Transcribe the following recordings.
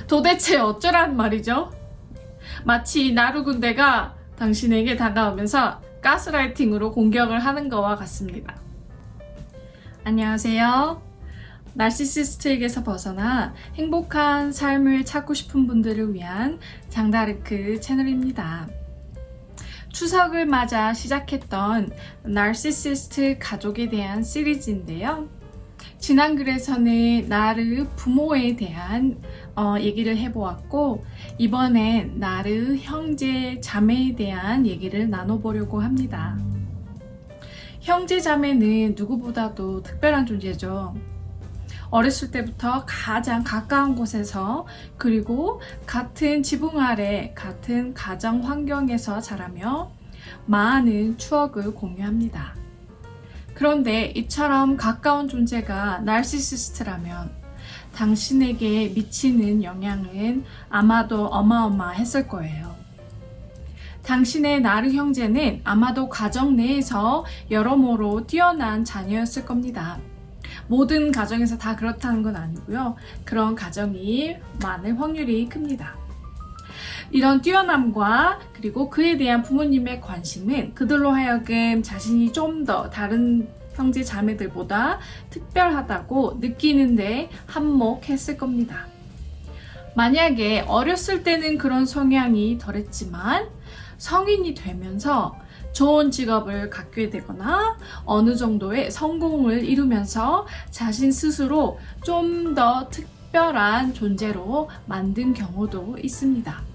도대체 어쩌란 말이죠? 마치 나루 군대가 당신에게 다가오면서 가스라이팅으로 공격을 하는 것과 같습니다. 안녕하세요. 나르시시스트에게서 벗어나 행복한 삶을 찾고 싶은 분들을 위한 장다르크 채널입니다. 추석을 맞아 시작했던 나르시시스트 가족에 대한 시리즈인데요. 지난 글에서는 나르 부모에 대한 얘기를 해보았고, 이번엔 나르 형제 자매에 대한 얘기를 나눠보려고 합니다. 형제 자매는 누구보다도 특별한 존재죠. 어렸을 때부터 가장 가까운 곳에서, 그리고 같은 지붕 아래 같은 가정 환경에서 자라며 많은 추억을 공유합니다. 그런데 이처럼 가까운 존재가 나르시시스트라면 당신에게 미치는 영향은 아마도 어마어마했을 거예요. 당신의 나르 형제는 아마도 가정 내에서 여러모로 뛰어난 자녀였을 겁니다. 모든 가정에서 다 그렇다는 건 아니고요. 그런 가정이 많을 확률이 큽니다. 이런 뛰어남과 그리고 그에 대한 부모님의 관심은 그들로 하여금 자신이 좀 더 다른 형제 자매들보다 특별하다고 느끼는데 한몫했을 겁니다. 만약에 어렸을 때는 그런 성향이 덜했지만 성인이 되면서 좋은 직업을 갖게 되거나 어느 정도의 성공을 이루면서 자신 스스로 좀 더 특별한 존재로 만든 경우도 있습니다.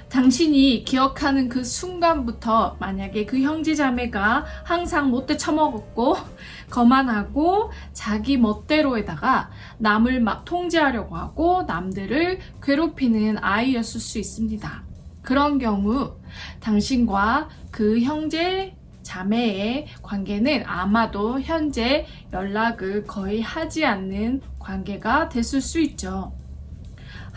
당신이 기억하는 그 순간부터 만약에 그 형제자매가 항상 못돼 처먹었고 거만하고 자기 멋대로에다가 남을 막 통제하려고 하고 남들을 괴롭히는 아이였을 수 있습니다. 그런 경우 당신과 그 형제 자매의 관계는 아마도 현재 연락을 거의 하지 않는 관계가 됐을 수 있죠.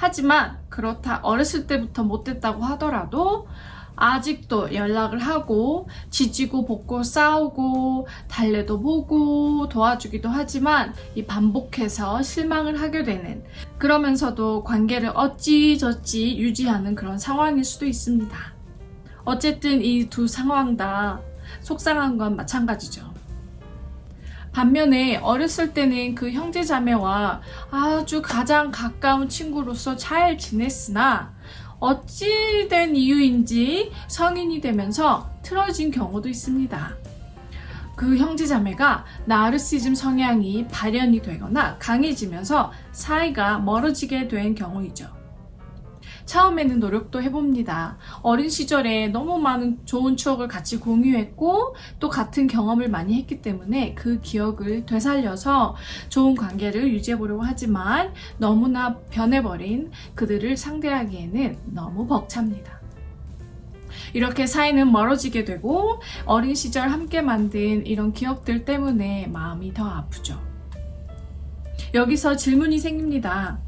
하지만 그렇다 어렸을 때부터 못됐다고 하더라도 아직도 연락을 하고 지지고 볶고 싸우고 달래도 보고 도와주기도 하지만 이 반복해서 실망을 하게 되는, 그러면서도 관계를 어찌저찌 유지하는 그런 상황일 수도 있습니다. 어쨌든 이 두 상황 다 속상한 건 마찬가지죠. 반면에 어렸을 때는 그 형제자매와 아주 가장 가까운 친구로서 잘 지냈으나 어찌된 이유인지 성인이 되면서 틀어진 경우도 있습니다. 그 형제자매가 나르시즘 성향이 발현이 되거나 강해지면서 사이가 멀어지게 된 경우이죠. 처음에는 노력도 해봅니다. 어린 시절에 너무 많은 좋은 추억을 같이 공유했고 또 같은 경험을 많이 했기 때문에 그 기억을 되살려서 좋은 관계를 유지해보려고 하지만 너무나 변해버린 그들을 상대하기에는 너무 벅찹니다. 이렇게 사이는 멀어지게 되고 어린 시절 함께 만든 이런 기억들 때문에 마음이 더 아프죠. 여기서 질문이 생깁니다.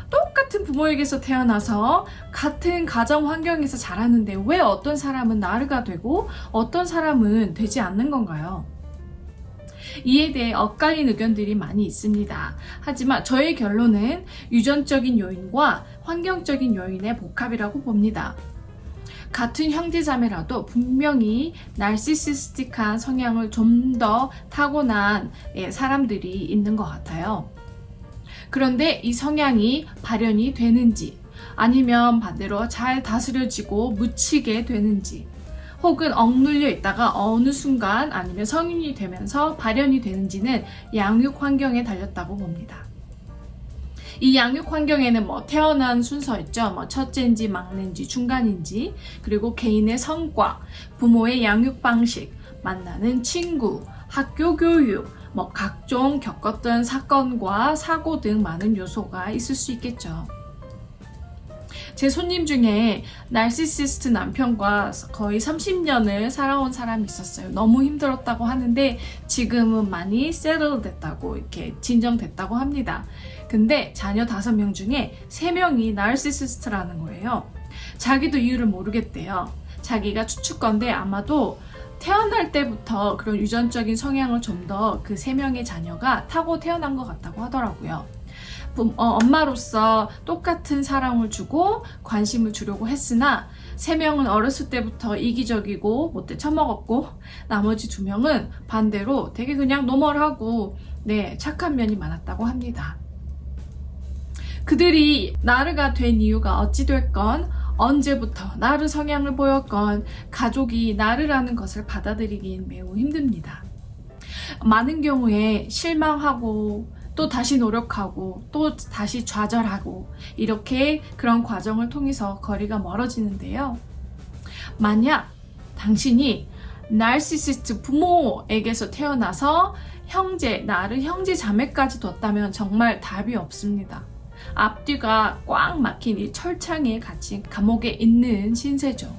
똑같은 부모에게서 태어나서 같은 가정 환경에서 자랐는데 왜 어떤 사람은 나르가 되고 어떤 사람은 되지 않는 건가요? 이에 대해 엇갈린 의견들이 많이 있습니다. 하지만 저의 결론은 유전적인 요인과 환경적인 요인의 복합이라고 봅니다. 같은 형제자매라도 분명히 나르시시스틱한 성향을 좀 더 타고난 사람들이 있는 것 같아요. 그런데 이 성향이 발현이 되는지 아니면 반대로 잘 다스려지고 묻히게 되는지 혹은 억눌려 있다가 어느 순간 아니면 성인이 되면서 발현이 되는지는 양육 환경에 달렸다고 봅니다. 이 양육 환경에는 태어난 순서 있죠. 첫째인지 막내인지 중간인지, 그리고 개인의 성과, 부모의 양육 방식, 만나는 친구, 학교 교육, 각종 겪었던 사건과 사고 등 많은 요소가 있을 수 있겠죠. 제 손님 중에 나르시시스트 남편과 거의 30년을 살아온 사람이 있었어요. 너무 힘들었다고 하는데 지금은 많이 셋tle 됐다고, 이렇게 진정됐다고 합니다. 근데 자녀 5명 중에 3명이 나르시시스트라는 거예요. 자기도 이유를 모르겠대요. 자기가 추측건데 아마도 태어날 때부터 그런 유전적인 성향을 좀 더 그 3명의 자녀가 타고 태어난 것 같다고 하더라고요. 엄마로서 똑같은 사랑을 주고 관심을 주려고 했으나 3명은 어렸을 때부터 이기적이고 못돼 처먹었고 나머지 2명은 반대로 되게 그냥 노멀하고 착한 면이 많았다고 합니다. 그들이 나르가 된 이유가 어찌됐건 언제부터 나르 성향을 보였건 가족이 나르라는 것을 받아들이긴 매우 힘듭니다. 많은 경우에 실망하고 또 다시 노력하고 또 다시 좌절하고 이렇게 그런 과정을 통해서 거리가 멀어지는데요. 만약 당신이 나르시시스트 부모에게서 태어나서 나르 형제 자매까지 뒀다면 정말 답이 없습니다. 앞뒤가 꽉 막힌 이 철창에 갇힌 감옥에 있는 신세죠.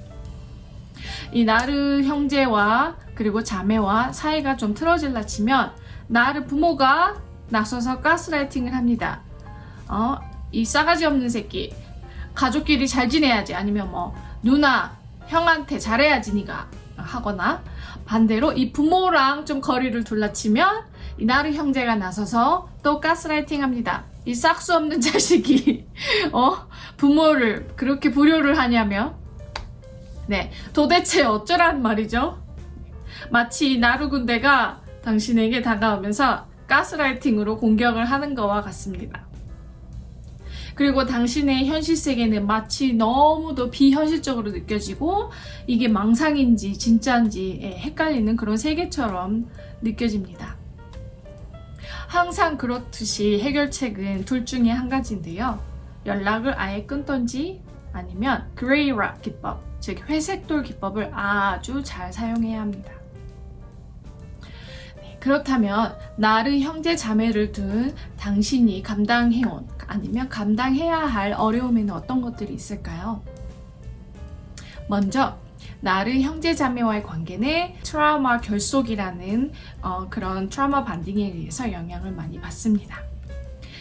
이 나르 형제와 그리고 자매와 사이가 좀 틀어질라 치면 나르 부모가 나서서 가스라이팅을 합니다. 이 싸가지 없는 새끼, 가족끼리 잘 지내야지, 아니면 누나, 형한테 잘해야지 니가 하거나, 반대로 이 부모랑 좀 거리를 둘라 치면 이 나르 형제가 나서서 또 가스라이팅 합니다. 이 싹수 없는 자식이 부모를 그렇게 불효를 하냐며. 도대체 어쩌란 말이죠? 마치 나르 군대가 당신에게 다가오면서 가스라이팅으로 공격을 하는 것과 같습니다. 그리고 당신의 현실 세계는 마치 너무도 비현실적으로 느껴지고 이게 망상인지 진짜인지 헷갈리는 그런 세계처럼 느껴집니다. 항상 그렇듯이 해결책은 둘 중에 한 가지인데요. 연락을 아예 끊던지 아니면 그레이락 기법, 즉 회색돌 기법을 아주 잘 사용해야 합니다. 그렇다면 나르 형제 자매를 둔 당신이 감당해온 아니면 감당해야 할 어려움에는 어떤 것들이 있을까요? 먼저 나르 형제 자매와의 관계는 트라우마 결속이라는 그런 트라우마 반딩에 의해서 영향을 많이 받습니다.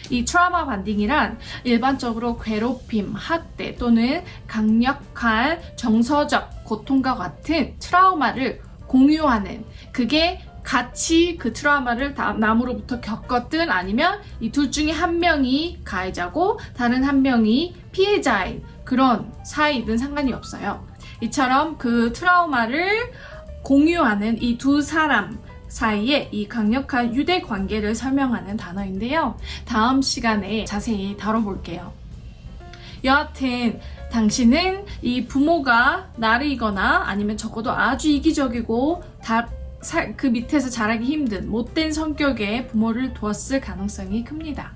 이 트라우마 반딩이란 일반적으로 괴롭힘, 학대 또는 강력한 정서적 고통과 같은 트라우마를 공유하는, 그게 같이 그 트라우마를 남으로부터 겪었든 아니면 이 둘 중에 한 명이 가해자고 다른 한 명이 피해자인 그런 사이든 상관이 없어요. 이처럼 그 트라우마를 공유하는 이 두 사람 사이에 이 강력한 유대 관계를 설명하는 단어인데요. 다음 시간에 자세히 다뤄볼게요. 여하튼 당신은 이 부모가 나르이거나 아니면 적어도 아주 이기적이고 그 밑에서 자라기 힘든 못된 성격의 부모를 두었을 가능성이 큽니다.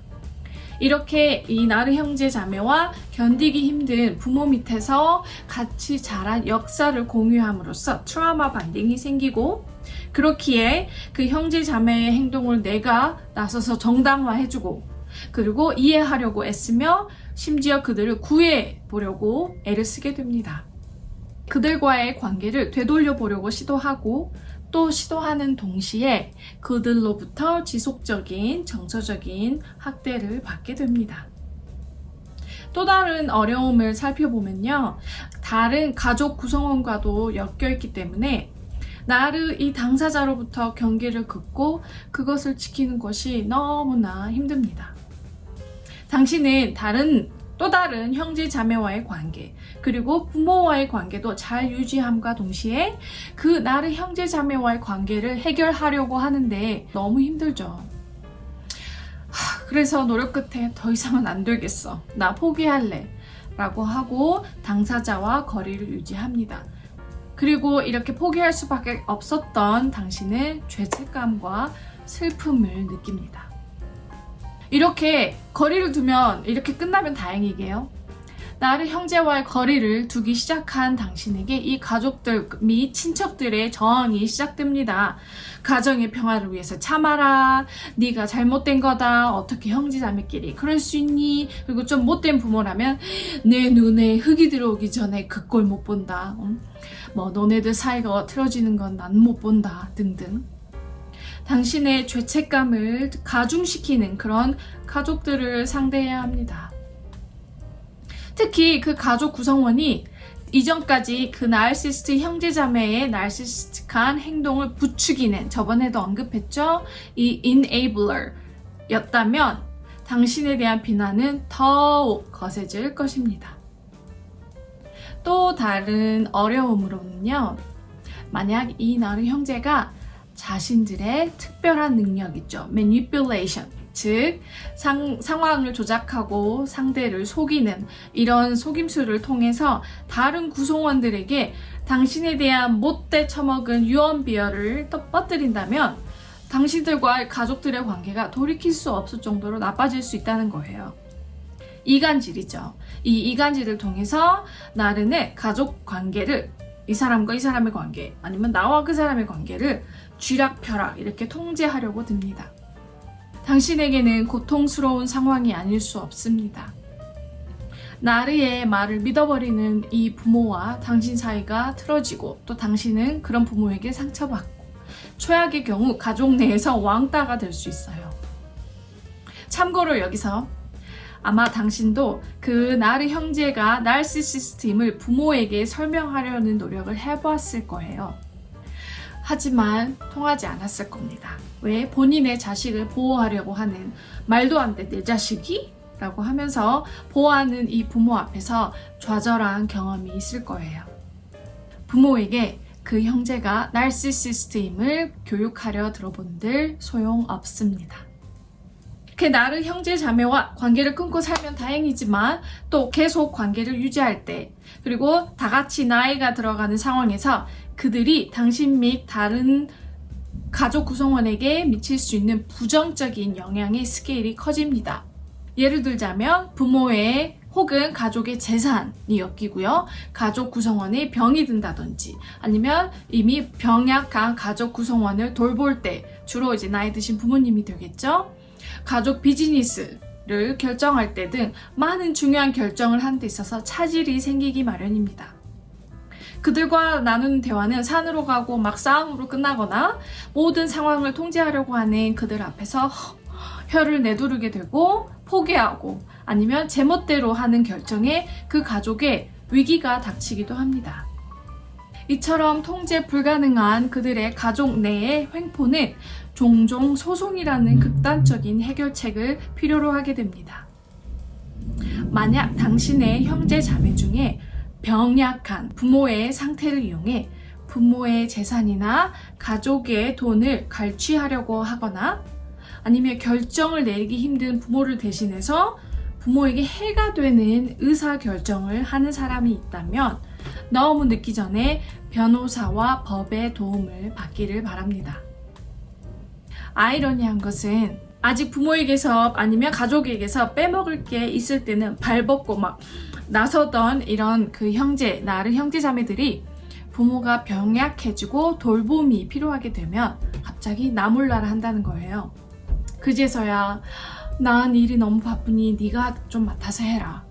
이렇게 이 나르 형제 자매와 견디기 힘든 부모 밑에서 같이 자란 역사를 공유함으로써 트라우마 반딩이 생기고, 그렇기에 그 형제 자매의 행동을 내가 나서서 정당화해주고 그리고 이해하려고 애쓰며 심지어 그들을 구해보려고 애를 쓰게 됩니다. 그들과의 관계를 되돌려 보려고 시도하고 또 시도하는 동시에 그들로부터 지속적인 정서적인 학대를 받게 됩니다. 또 다른 어려움을 살펴보면요. 다른 가족 구성원과도 엮여있기 때문에 나르 이 당사자로부터 경계를 긋고 그것을 지키는 것이 너무나 힘듭니다. 당신은 또 다른 형제 자매와의 관계 그리고 부모와의 관계도 잘 유지함과 동시에 그 나르 형제 자매와의 관계를 해결하려고 하는데 너무 힘들죠. 그래서 노력 끝에 더 이상은 안 되겠어, 나 포기할래 라고 하고 당사자와 거리를 유지합니다. 그리고 이렇게 포기할 수밖에 없었던 당신은 죄책감과 슬픔을 느낍니다. 이렇게 거리를 두면 이렇게 끝나면 다행이게요. 나르 형제와의 거리를 두기 시작한 당신에게 이 가족들 및 친척들의 저항이 시작됩니다. 가정의 평화를 위해서 참아라, 네가 잘못된 거다, 어떻게 형제자매끼리 그럴 수 있니, 그리고 좀 못된 부모라면 내 눈에 흙이 들어오기 전에 그 꼴 못 본다, 너네들 사이가 틀어지는 건 난 못 본다 등등. 당신의 죄책감을 가중시키는 그런 가족들을 상대해야 합니다. 특히 그 가족 구성원이 이전까지 그 나르시스트 형제자매의 나르시스틱한 행동을 부추기는, 저번에도 언급했죠? 이 enabler 였다면 당신에 대한 비난은 더욱 거세질 것입니다. 또 다른 어려움으로는요, 만약 이 나르 형제가 자신들의 특별한 능력 있죠. manipulation, 즉 상황을 조작하고 상대를 속이는 이런 속임수를 통해서 다른 구성원들에게 당신에 대한 못돼 처먹은 유언비어를 떠뻗들인다면 당신들과 가족들의 관계가 돌이킬 수 없을 정도로 나빠질 수 있다는 거예요. 이간질이죠. 이 이간질을 통해서 나른의 가족 관계를, 이 사람과 이 사람의 관계, 아니면 나와 그 사람의 관계를 쥐락펴락 이렇게 통제하려고 듭니다. 당신에게는 고통스러운 상황이 아닐 수 없습니다. 나르의 말을 믿어버리는 이 부모와 당신 사이가 틀어지고, 또 당신은 그런 부모에게 상처받고, 최악의 경우 가족 내에서 왕따가 될 수 있어요. 참고로 여기서 아마 당신도 그 나르 형제가 나르시시스트임을 부모에게 설명하려는 노력을 해보았을 거예요. 하지만 통하지 않았을 겁니다. 왜? 본인의 자식을 보호하려고 하는, 말도 안 돼 내 자식이? 라고 하면서 보호하는 이 부모 앞에서 좌절한 경험이 있을 거예요. 부모에게 그 형제가 나르시시스트임을 교육하려 들어본들 소용없습니다. 그 나르 형제 자매와 관계를 끊고 살면 다행이지만, 또 계속 관계를 유지할 때, 그리고 다 같이 나이가 들어가는 상황에서 그들이 당신 및 다른 가족 구성원에게 미칠 수 있는 부정적인 영향의 스케일이 커집니다. 예를 들자면 부모의 혹은 가족의 재산이 엮이고요. 가족 구성원의 병이 든다든지, 아니면 이미 병약한 가족 구성원을 돌볼 때, 주로 이제 나이 드신 부모님이 되겠죠. 가족 비즈니스를 결정할 때 등 많은 중요한 결정을 하는 데 있어서 차질이 생기기 마련입니다. 그들과 나누는 대화는 산으로 가고 막 싸움으로 끝나거나, 모든 상황을 통제하려고 하는 그들 앞에서 혀를 내두르게 되고 포기하고, 아니면 제멋대로 하는 결정에 그 가족의 위기가 닥치기도 합니다. 이처럼 통제 불가능한 그들의 가족 내의 횡포는 종종 소송이라는 극단적인 해결책을 필요로 하게 됩니다. 만약 당신의 형제 자매 중에 병약한 부모의 상태를 이용해 부모의 재산이나 가족의 돈을 갈취하려고 하거나, 아니면 결정을 내리기 힘든 부모를 대신해서 부모에게 해가 되는 의사결정을 하는 사람이 있다면 너무 늦기 전에 변호사와 법의 도움을 받기를 바랍니다. 아이러니한 것은 아직 부모에게서 아니면 가족에게서 빼먹을 게 있을 때는 발벗고 막 나서던 이런 그 나른 형제자매들이 부모가 병약해지고 돌봄이 필요하게 되면 갑자기 나몰라라 한다는 거예요. 그제서야 난 일이 너무 바쁘니 네가 좀 맡아서 해라.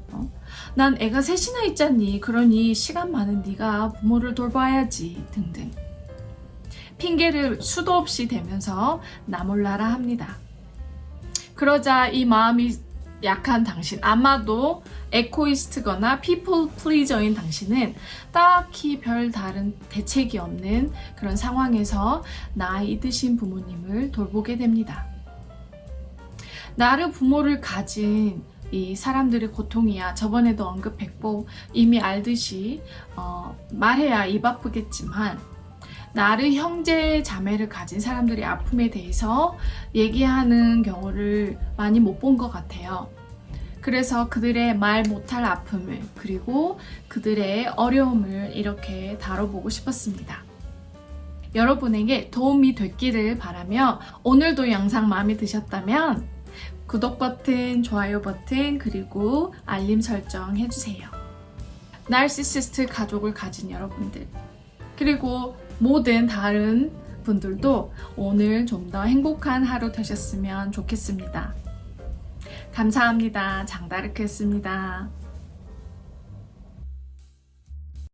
난 애가 셋이나 있잖니. 그러니 시간 많은 네가 부모를 돌봐야지. 등등. 핑계를 수도 없이 대면서 나몰라라 합니다. 그러자 이 마음이 약한 당신, 아마도 에코이스트거나 피플 플리저인 당신은 딱히 별 다른 대책이 없는 그런 상황에서 나이 드신 부모님을 돌보게 됩니다. 나르 부모를 가진 이 사람들의 고통이야 저번에도 언급했고 이미 알듯이 말해야 입 아프겠지만, 나르 형제 자매를 가진 사람들의 아픔에 대해서 얘기하는 경우를 많이 못 본 것 같아요. 그래서 그들의 말 못할 아픔을, 그리고 그들의 어려움을 이렇게 다뤄보고 싶었습니다. 여러분에게 도움이 됐기를 바라며, 오늘도 영상 마음에 드셨다면 구독 버튼, 좋아요 버튼, 그리고 알림 설정 해주세요. 나르시시스트 가족을 가진 여러분들, 그리고 모든 다른 분들도 오늘 좀 더 행복한 하루 되셨으면 좋겠습니다. 감사합니다. 장다르크였습니다.